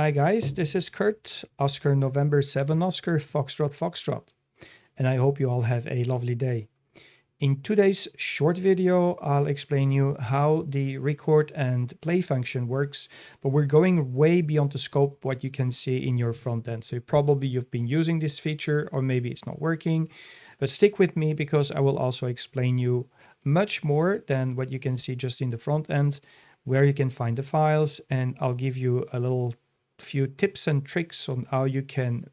Hi guys, this is Kurt, Oscar November 7 Oscar Foxtrot Foxtrot, and I hope you all have a lovely day. In today's short video, I'll explain you how the record and play function works, but we're going way beyond the scope what you can see in your front end. So probably you've been using this feature or maybe it's not working, but stick with me because I will also explain you much more than what you can see just in the front end, where you can find the files, and I'll give you a little few tips and tricks on how you can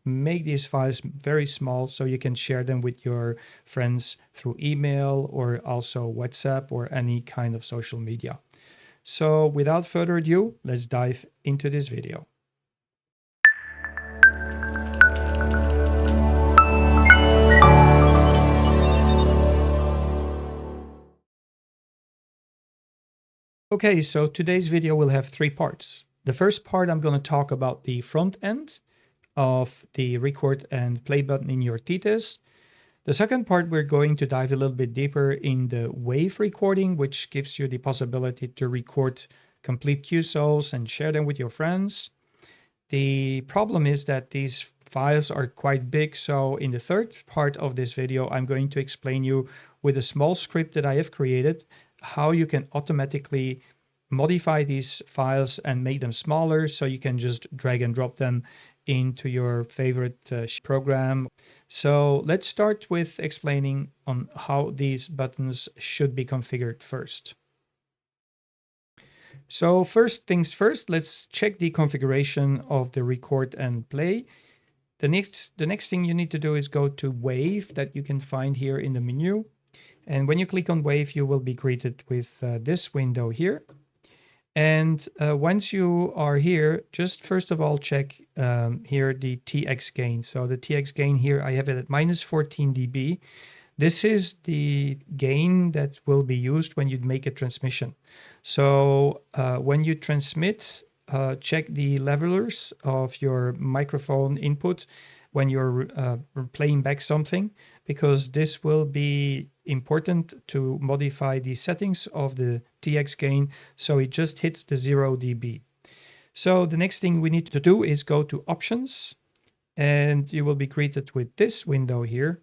make these files very small so you can share them with your friends through email or also WhatsApp or any kind of social media. So without further ado, let's dive into this video. Okay, so today's video will have three parts. The first part, I'm going to talk about the front end of the record and play button in your Thetis. The second part, we're going to dive a little bit deeper in the wave recording, which gives you the possibility to record complete QSOs and share them with your friends. The problem is that these files are quite big, so in the third part of this video, I'm going to explain you with a small script that I have created, how you can automatically modify these files and make them smaller so you can just drag and drop them into your favorite program. So let's start with explaining on how these buttons should be configured first. So first things first, let's check the configuration of the record and play. The next thing you need to do is go to Wave that you can find here in the menu. And when you click on Wave, you will be greeted with this window here. And once you are here, just first of all, check here the TX gain. So the TX gain here, I have it at minus 14 dB. This is the gain that will be used when you make a transmission. So when you transmit, check the levelers of your microphone input when you're playing back something, because this will be important to modify the settings of the TX gain so it just hits the 0 dB. So the next thing we need to do is go to Options, and you will be greeted with this window here.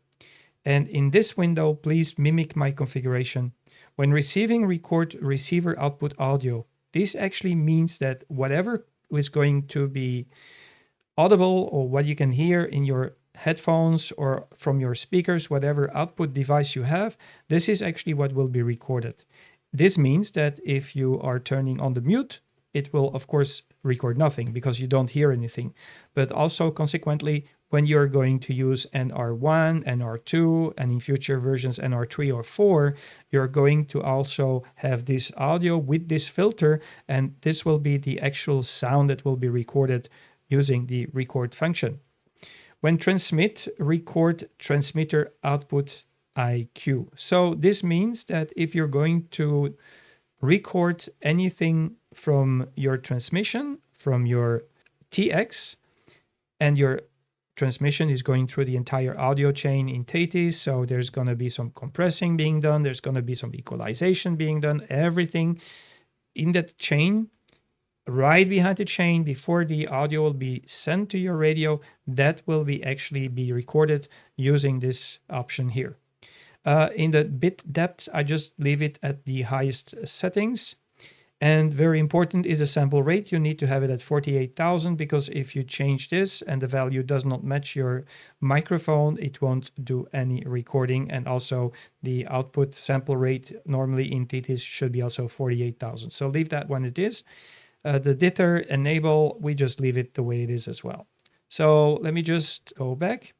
And in this window, please mimic my configuration. When receiving record receiver output audio, this actually means that whatever is going to be audible or what you can hear in your headphones or from your speakers, whatever output device you have, this is actually what will be recorded. This means that if you are turning on the mute, it will of course record nothing because you don't hear anything. But also consequently, when you're going to use NR1, NR2, and in future versions NR3 or 4, you're going to also have this audio with this filter, and this will be the actual sound that will be recorded using the record function. When transmit, record transmitter output IQ. So this means that if you're going to record anything from your transmission, from your TX, and your transmission is going through the entire audio chain in Thetis, so there's going to be some compressing being done, there's going to be some equalization being done, everything in that chain, right behind the chain before the audio will be sent to your radio, that will be actually be recorded using this option here. In the bit depth, I just leave it at the highest settings. And very important is the sample rate. You need to have it at 48,000 because if you change this and the value does not match your microphone, it won't do any recording. And also the output sample rate normally in Thetis should be also 48,000. So leave that one it is. The dither enable, we just leave it the way it is as well. So let me just go back,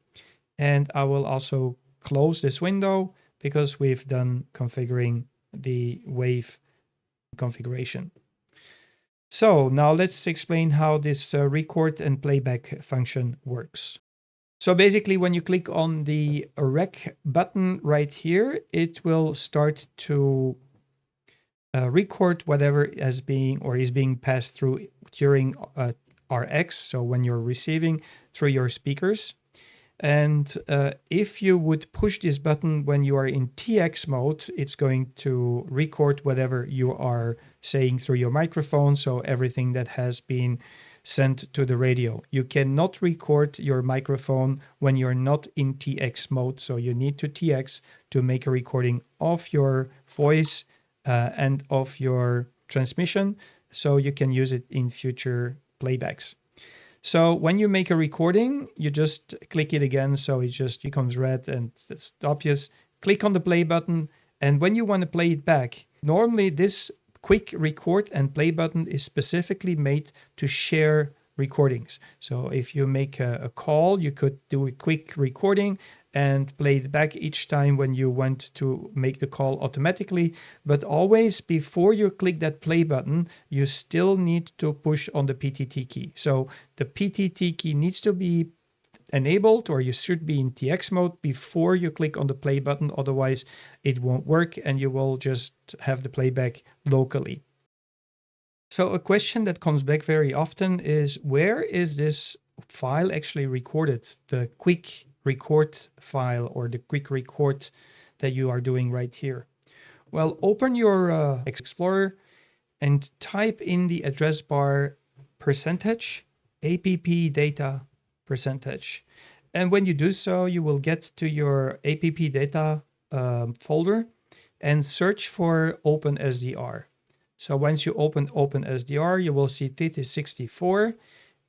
and I will also close this window because we've done configuring the wave configuration. So now let's explain how this record and playback function works. So basically when you click on the rec button right here, it will start to record whatever is being passed through during RX, so when you're receiving through your speakers. And if you would push this button when you are in TX mode, it's going to record whatever you are saying through your microphone. So everything that has been sent to the radio. You cannot record your microphone when you're not in TX mode. So you need to TX to make a recording of your voice and of your transmission, so you can use it in future playbacks. So when you make a recording, you just click it again. So it just becomes red and that's obvious. Click on the play button. And when you want to play it back, normally this quick record and play button is specifically made to share recordings. So if you make a call, you could do a quick recording and play it back each time when you want to make the call automatically. But always before you click that play button, you still need to push on the PTT key. So the PTT key needs to be enabled, or you should be in TX mode before you click on the play button. Otherwise, it won't work and you will just have the playback locally. So a question that comes back very often is, where is this file actually recorded? The quick record file or the quick record that you are doing right here. Well, open your Explorer and type in the address bar percentage app data percentage. And when you do so, you will get to your app data folder and search for OpenSDR. So once you open OpenSDR, you will see Thetis 64.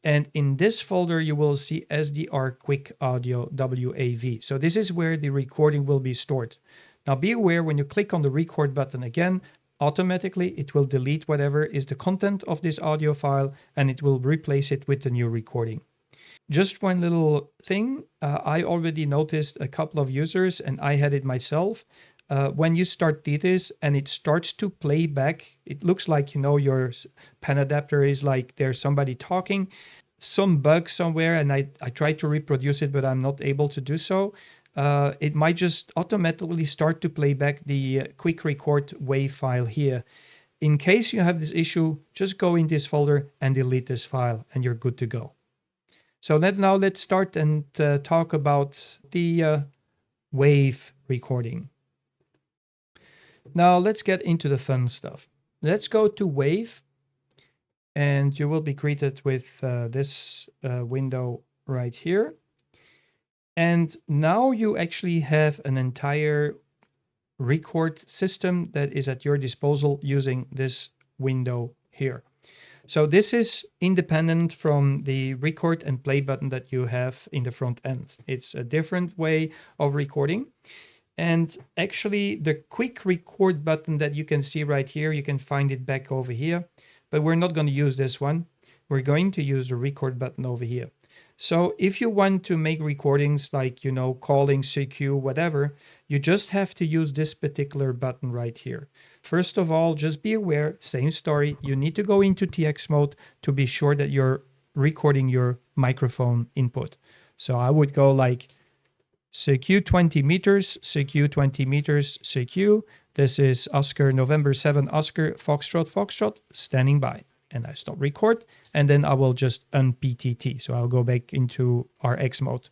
And in this folder, you will see SDR Quick Audio WAV. So this is where the recording will be stored. Now be aware, when you click on the record button again, automatically it will delete whatever is the content of this audio file and it will replace it with the new recording. Just one little thing, I already noticed a couple of users, and I had it myself. When you start Thetis and it starts to play back, it looks like, your pen adapter is like there's somebody talking. Some bug somewhere, and I tried to reproduce it, but I'm not able to do so. It might just automatically start to play back the quick record WAV file here. In case you have this issue, just go in this folder and delete this file and you're good to go. So now let's start and talk about the WAV recording. Now let's get into the fun stuff. Let's go to WAV and you will be greeted with this window right here. And now you actually have an entire record system that is at your disposal using this window here. So this is independent from the record and play button that you have in the front end. It's a different way of recording. And actually the quick record button that you can see right here, you can find it back over here, but we're not going to use this one. We're going to use the record button over here. So if you want to make recordings like, calling, CQ, whatever, you just have to use this particular button right here. First of all, just be aware, same story, you need to go into TX mode to be sure that you're recording your microphone input. So I would go like CQ 20 meters, CQ 20 meters, CQ. This is Oscar, November 7, Oscar, Foxtrot, Foxtrot, standing by. And I stop record, and then I will just unPTT. So I'll go back into RX mode.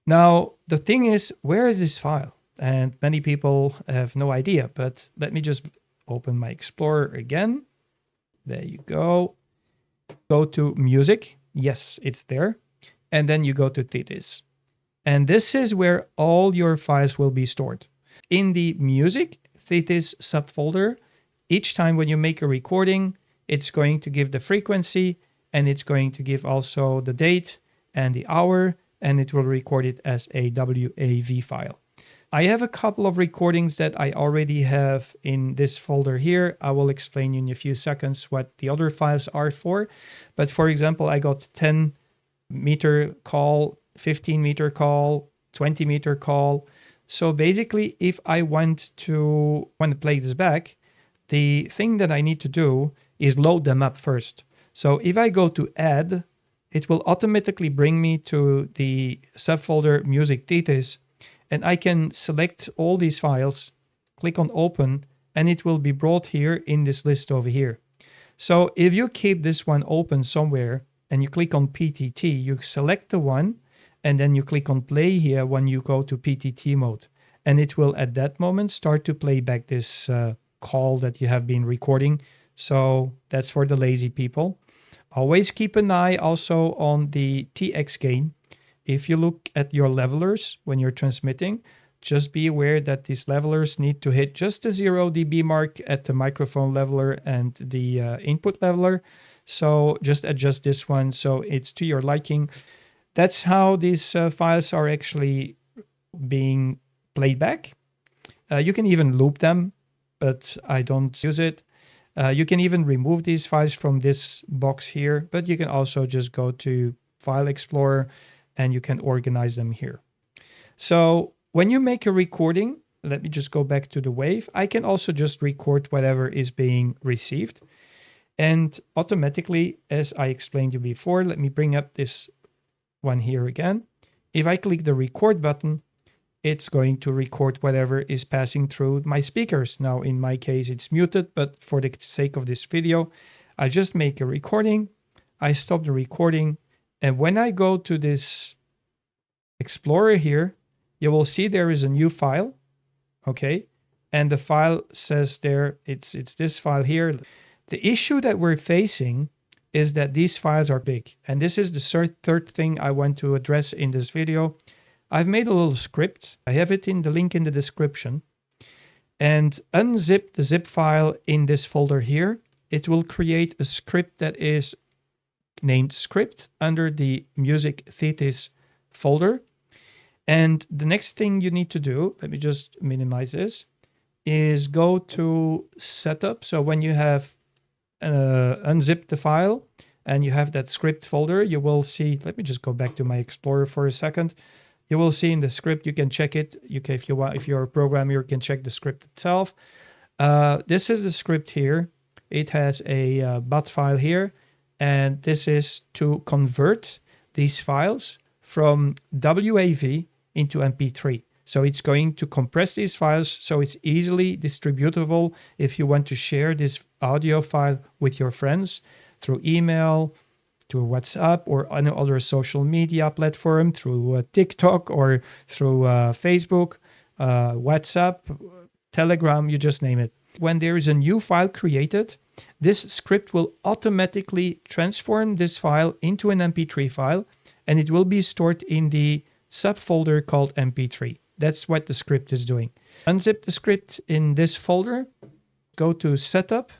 Now, the thing is, where is this file? And many people have no idea, but let me just open my Explorer again. There you go. Go to music. Yes, it's there. And then you go to Thetis. And this is where all your files will be stored. In the music Thetis subfolder, each time when you make a recording, it's going to give the frequency and it's going to give also the date and the hour, and it will record it as a WAV file. I have a couple of recordings that I already have in this folder here. I will explain you in a few seconds what the other files are for. But for example, I got 10 meter call, 15 meter call, 20 meter call. So basically, if I want to play this back, the thing that I need to do is load them up first. So if I go to add, it will automatically bring me to the subfolder music Thetis, and I can select all these files, click on open, and it will be brought here in this list over here. So if you keep this one open somewhere and you click on PTT, you select the one, and then you click on play here when you go to PTT mode. And it will at that moment start to play back this call that you have been recording So that's for the lazy people. Always keep an eye also on the TX gain. If you look at your levelers when you're transmitting, just be aware that these levelers need to hit just the 0 dB mark at the microphone leveler and the input leveler. So just adjust this one so it's to your liking. That's how these files are actually being played back. You can even loop them, but I don't use it. You can even remove these files from this box here, but you can also just go to File Explorer and you can organize them here. So when you make a recording, let me just go back to the wave. I can also just record whatever is being received. And automatically, as I explained you before, let me bring up this one here again. If I click the record button, it's going to record whatever is passing through my speakers. Now, in my case, it's muted, but for the sake of this video, I just make a recording. I stop the recording. And when I go to this Explorer here, you will see there is a new file. Okay. And the file says there, it's this file here. The issue that we're facing is that these files are big. And this is the third thing I want to address in this video. I've made a little script. I have it in the link in the description. And unzip the zip file in this folder here. It will create a script that is named script under the music Thetis folder. And the next thing you need to do, let me just minimize this, is go to setup. So when you have unzipped the file and you have that script folder, you will see, let me just go back to my Explorer for a second. You will see in the script, you can check it. You can, if you want, if you're a programmer, you can check the script itself. This is the script here. It has a .bat file here, and this is to convert these files from WAV into MP3. So it's going to compress these files so it's easily distributable if you want to share this audio file with your friends through email, through WhatsApp or any other social media platform, through TikTok or through Facebook, WhatsApp, Telegram, you just name it. When there is a new file created, this script will automatically transform this file into an MP3 file, and it will be stored in the subfolder called MP3. That's what the script is doing. Unzip the script in this folder, go to Setup,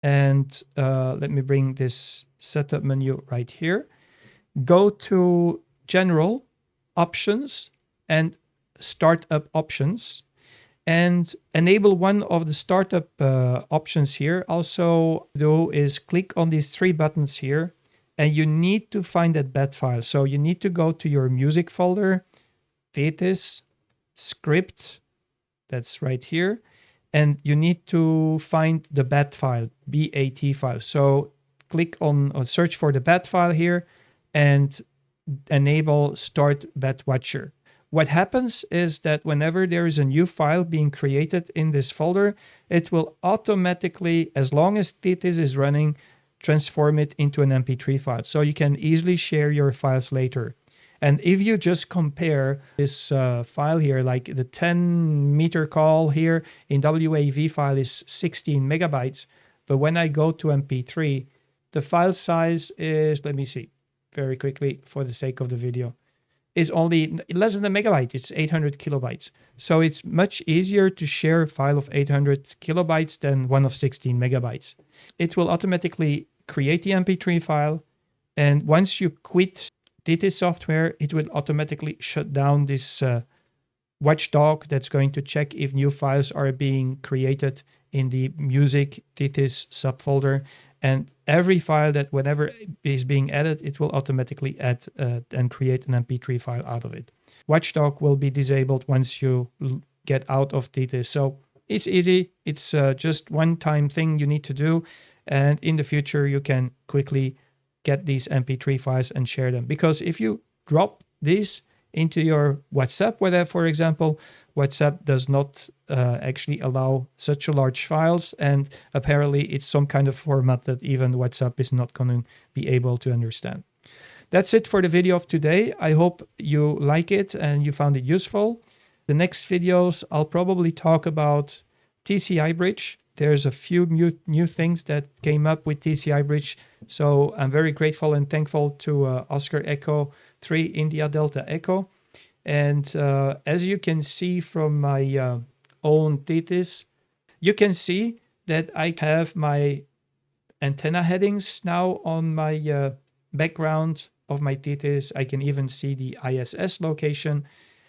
and let me bring this setup menu right here. Go to General, Options, and Startup Options, and enable one of the startup options here. Also do is click on these three buttons here, and you need to find that bat file. So you need to go to your music folder, Thetis, script, that's right here, and you need to find the bat file, BAT file. So click on or search for the bat file here and enable Start Bat Watcher. What happens is that whenever there is a new file being created in this folder, it will automatically, as long as Thetis is running, transform it into an MP3 file. So you can easily share your files later. And if you just compare this file here, like the 10 meter call here in WAV file is 16 megabytes. But when I go to MP3, the file size is, let me see very quickly for the sake of the video, is only less than a megabyte. It's 800 kilobytes. So it's much easier to share a file of 800 kilobytes than one of 16 megabytes. It will automatically create the MP3 file. And once you quit Thetis software, it will automatically shut down this watchdog that's going to check if new files are being created in the music Thetis subfolder. And every file that whenever is being added, it will automatically add and create an MP3 file out of it. Watchdog will be disabled once you get out of Thetis. So it's easy. It's just one-time thing you need to do. And in the future, you can quickly get these MP3 files and share them. Because if you drop these into your WhatsApp, whether, for example, WhatsApp does not actually allow such large files, and apparently it's some kind of format that even WhatsApp is not going to be able to understand. That's it for the video of today. I hope you like it and you found it useful. The next videos, I'll probably talk about TCI bridge, There's a few new things that came up with TCI Bridge. So I'm very grateful and thankful to Oscar Echo 3 India Delta Echo. And as you can see from my own Thetis, you can see that I have my antenna headings now on my background of my Thetis. I can even see the ISS location.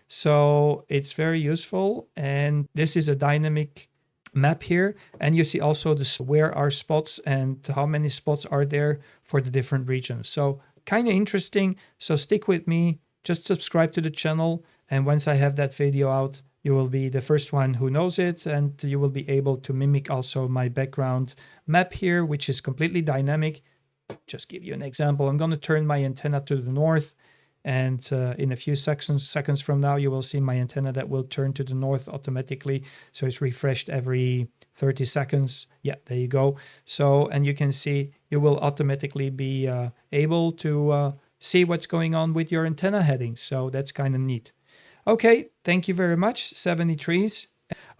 So it's very useful. And this is a dynamic map here. And you see also this where are spots and how many spots are there for the different regions. So kind of interesting. So stick with me. Just subscribe to the channel. And once I have that video out, you will be the first one who knows it, and you will be able to mimic also my background map here, which is completely dynamic. Just give you an example. I'm going to turn my antenna to the north, and in a few seconds from now, you will see my antenna that will turn to the north automatically. So it's refreshed every 30 seconds. Yeah, there you go. So, and you can see you will automatically be able to see what's going on with your antenna headings. So that's kind of neat. Okay, thank you very much, 73s.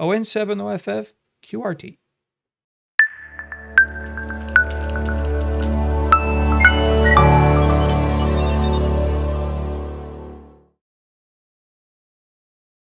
ON7OFF QRT.